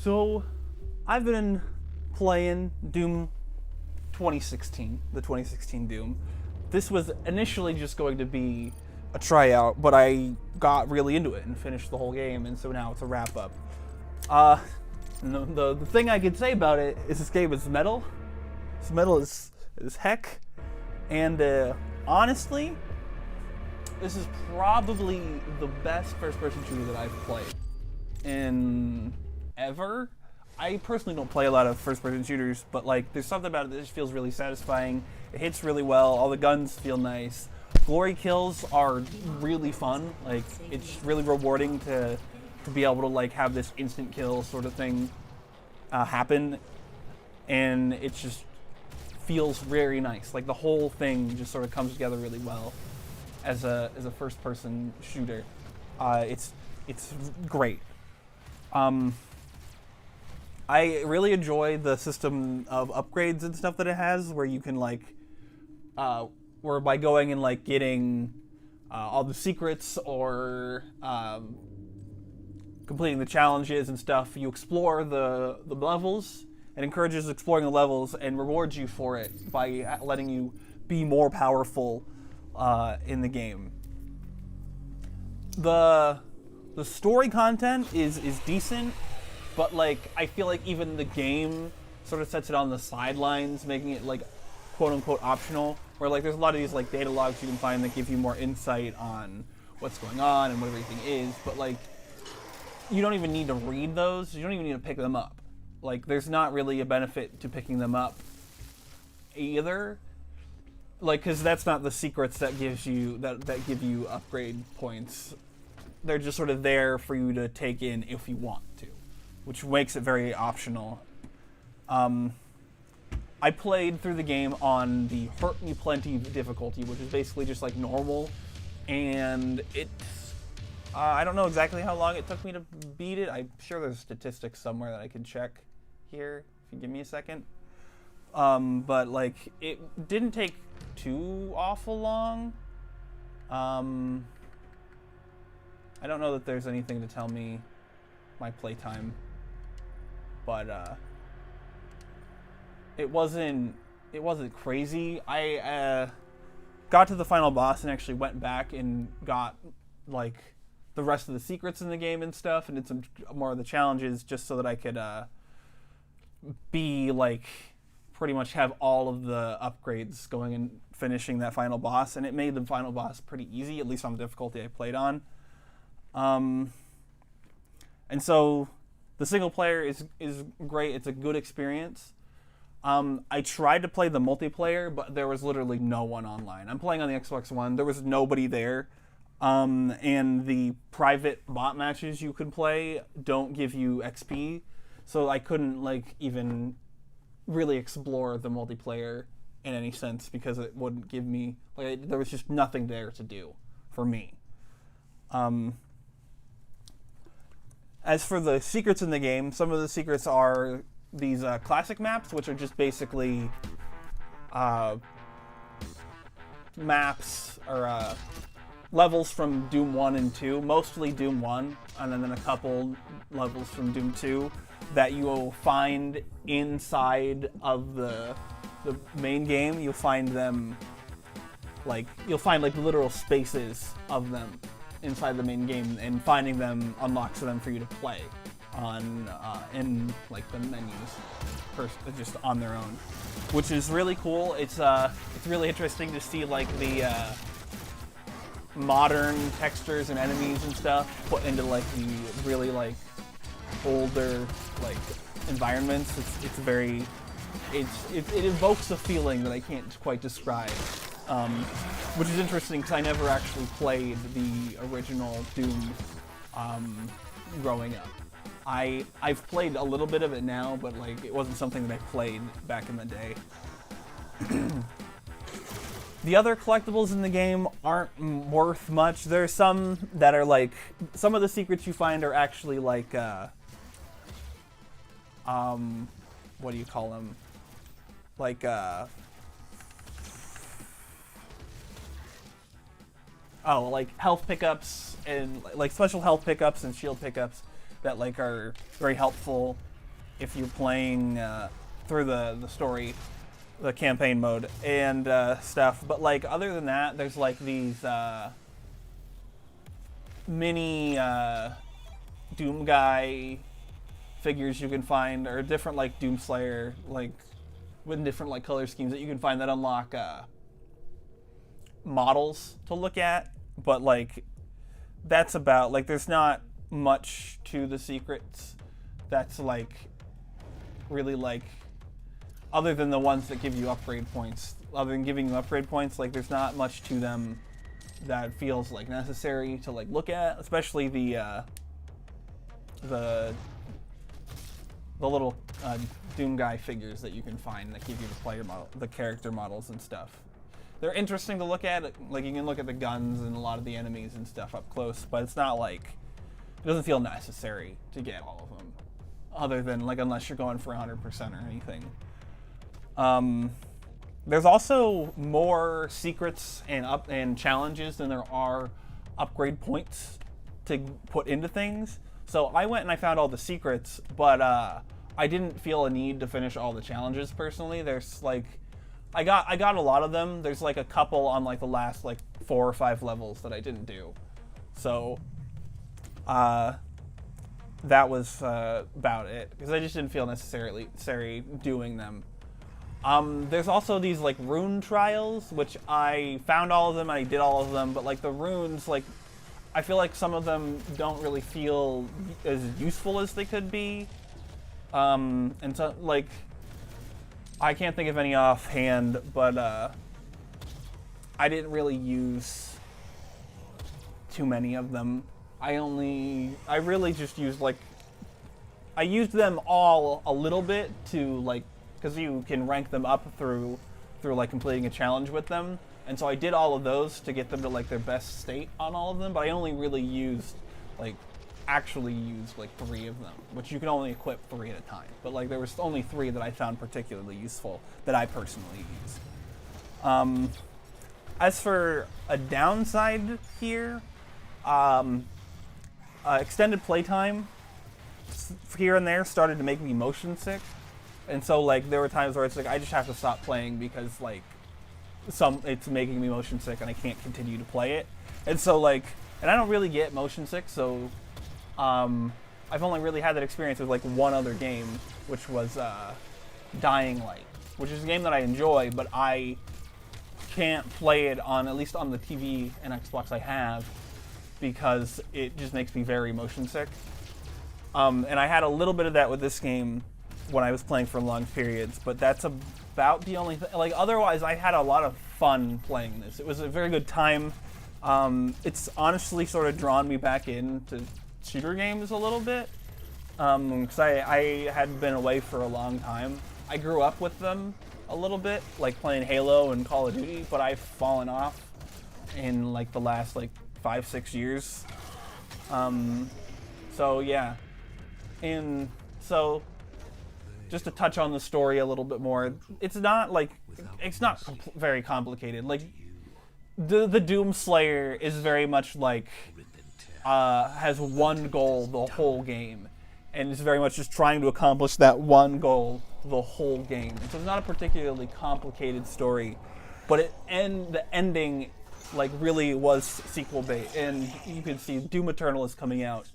So, I've been playing Doom 2016, the 2016 Doom. This was initially just going to be a tryout, but I got really into it and finished the whole game, and so now it's a wrap-up. The thing I could say about it is this game is metal. It's metal as heck, and honestly, this is probably the best first-person shooter that I've played in ever. I personally don't play a lot of first-person shooters, but like, there's something about it that just feels really satisfying. It hits really well. All the guns feel nice. Glory kills are really fun. Like, it's really rewarding to be able to like have this instant kill sort of thing happen, and it just feels very nice. Like, the whole thing just sort of comes together really well as a first-person shooter. It's great. I really enjoy the system of upgrades and stuff that it has, where you can like, where by going and like getting all the secrets or completing the challenges and stuff, you explore the levels. It encourages exploring the levels and rewards you for it by letting you be more powerful in the game. The story content is decent, but like, I feel like even the game sort of sets it on the sidelines, making it like quote unquote optional, where like there's a lot of these like data logs you can find that give you more insight on what's going on and what everything is, but like, you don't even need to read those, you don't even need to pick them up. Like, there's not really a benefit to picking them up either, like, because that's not the secrets that gives you that give you upgrade points. They're just sort of there for you to take in if you want to, which makes it very optional. I played through the game on the Hurt Me Plenty difficulty, which is basically just like normal, and it's, I don't know exactly how long it took me to beat it. I'm sure there's statistics somewhere that I can check here, if you give me a second. But like, it didn't take too awful long. I don't know that there's anything to tell me my playtime, but it wasn't crazy. I got to the final boss and actually went back and got like the rest of the secrets in the game and stuff, and did some more of the challenges just so that I could be like, pretty much have all of the upgrades going and finishing that final boss, and it made the final boss pretty easy, at least on the difficulty I played on. And so the single player is great. It's a good experience. I tried to play the multiplayer, but there was literally no one online. I'm playing on the Xbox One. There was nobody there. And the private bot matches you could play don't give you XP, so I couldn't like even really explore the multiplayer in any sense, because it wouldn't give me, like, there was just nothing there to do for me. As for the secrets in the game, some of the secrets are these classic maps, which are just basically maps or levels from Doom 1 and 2, mostly Doom 1, and then a couple levels from Doom 2 that you will find inside of the main game. You'll find them, like, you'll find like literal spaces of them inside the main game, and finding them unlocks them for you to play on in like the menus just on their own, which is really cool. It's really interesting to see like the modern textures and enemies and stuff put into like the really like older like environments. It evokes a feeling that I can't quite describe, which is interesting because I never actually played the original Doom growing up. I've played a little bit of it now, but like, it wasn't something that I played back in the day. The other collectibles in the game aren't worth much. There's some that are like, some of the secrets you find are actually like, what do you call them? Like, like health pickups and like special health pickups and shield pickups that like are very helpful. if you're playing through the story, the campaign mode and stuff. But like other than that, there's like these mini Doom guy figures you can find, or different like Doom Slayer, like with different like color schemes that you can find that unlock models to look at. But like that's about, like, there's not much to the secrets that's like really like, other than the ones that give you upgrade points. Other than giving you upgrade points, like there's not much to them that feels like necessary to like look at, especially the little Doom guy figures that you can find that give you the player model, the character models and stuff. They're interesting to look at. Like you can look at the guns and a lot of the enemies and stuff up close, but it's not like, it doesn't feel necessary to get all of them, other than like unless you're going for 100% or anything. There's also more secrets and challenges than there are upgrade points to put into things. So I went and I found all the secrets, but I didn't feel a need to finish all the challenges personally. There's like, I got a lot of them. There's like a couple on like the last like 4 or 5 levels that I didn't do. So that was about it, because I just didn't feel necessary doing them. There's also these like rune trials, which I found all of them, I did all of them, but like the runes, like I feel like some of them don't really feel as useful as they could be. And so like, I can't think of any offhand, but I didn't really use too many of them. I really just used like, I used them all a little bit to like, because you can rank them up through like completing a challenge with them. And so I did all of those to get them to like their best state on all of them, but I only really actually used like 3 of them, which you can only equip 3 at a time. But like there was only 3 that I found particularly useful that I personally used. As for a downside here, extended playtime here and there started to make me motion sick. And so like there were times where it's like I just have to stop playing because like it's making me motion sick and I can't continue to play it. And so like, and I don't really get motion sick, so I've only really had that experience with like one other game, which was Dying Light, which is a game that I enjoy, but I can't play it on, at least on the TV and Xbox I have, because it just makes me very motion sick. And I had a little bit of that with this game when I was playing for long periods, but that's about the only thing. Like otherwise, I had a lot of fun playing this. It was a very good time. It's honestly sort of drawn me back into shooter games a little bit, because I had been away for a long time. I grew up with them a little bit, like playing Halo and Call of Duty, but I've fallen off in like the last like 5-6 years. So yeah, and so just to touch on the story a little bit more, it's not very complicated. Like the Doom Slayer is very much like has one goal the whole game, and is very much just trying to accomplish that one goal the whole game. So it's not a particularly complicated story, but the ending like really was sequel bait, and you can see Doom Eternal is coming out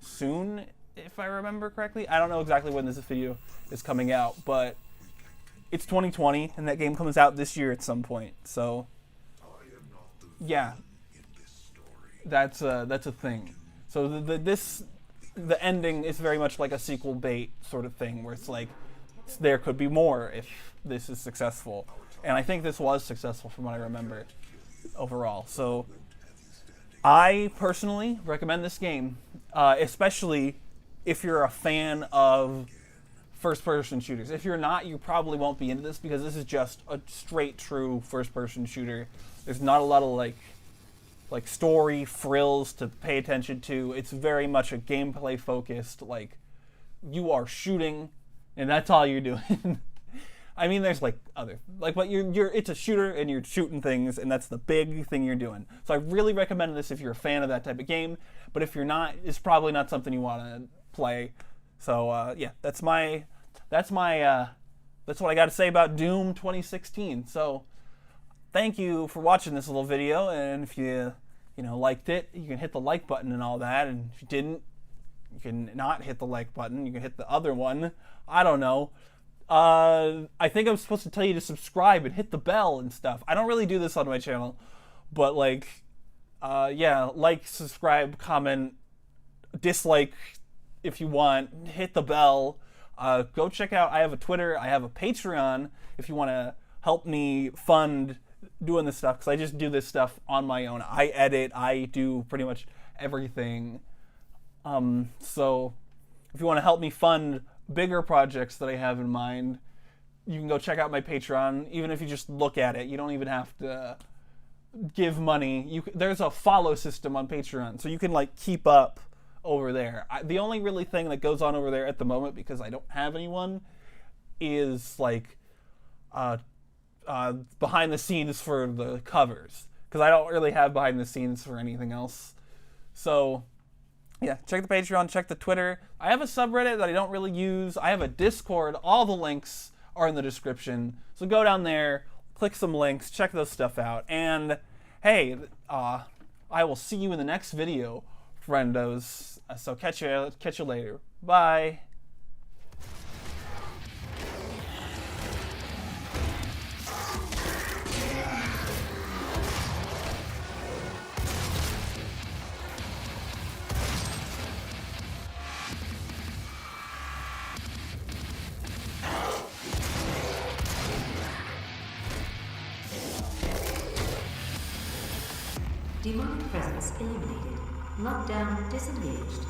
soon, if I remember correctly. I don't know exactly when this video is coming out, but it's 2020 and that game comes out this year at some point. So yeah, that's a thing. So the ending is very much like a sequel bait sort of thing, where it's like there could be more if this is successful, and I think this was successful from what I remember overall. So I personally recommend this game, especially if you're a fan of first-person shooters. If you're not, you probably won't be into this, because this is just a straight, true first-person shooter. There's not a lot of like story frills to pay attention to. It's very much a gameplay focused, like you are shooting and that's all you're doing. I mean, there's like other, like, but it's a shooter and you're shooting things, and that's the big thing you're doing. So I really recommend this if you're a fan of that type of game, but if you're not, it's probably not something you want to play. So yeah, that's what I got to say about Doom 2016. So thank you for watching this little video, and if you liked it, you can hit the like button and all that, and if you didn't, you can not hit the like button. You can hit the other one. I don't know. I think I'm supposed to tell you to subscribe and hit the bell and stuff. I don't really do this on my channel, but like, yeah, like, subscribe, comment, dislike if you want, hit the bell. Go check out, I have a Twitter, I have a Patreon if you want to help me fund doing this stuff, because I just do this stuff on my own. I edit, I do pretty much everything. So if you want to help me fund bigger projects that I have in mind, you can go check out my Patreon. Even if you just look at it, you don't even have to give money. There's a follow system on Patreon, so you can like keep up over there. The only really thing that goes on over there at the moment, because I don't have anyone, is like behind the scenes for the covers, because I don't really have behind the scenes for anything else. So yeah, check the Patreon, check the Twitter. I have a subreddit that I don't really use. I have a Discord. All the links are in the description. So go down there, click some links, check those stuff out. And hey, I will see you in the next video, friendos. So catch you later. Bye. Demonic presence eliminated. Lockdown disengaged.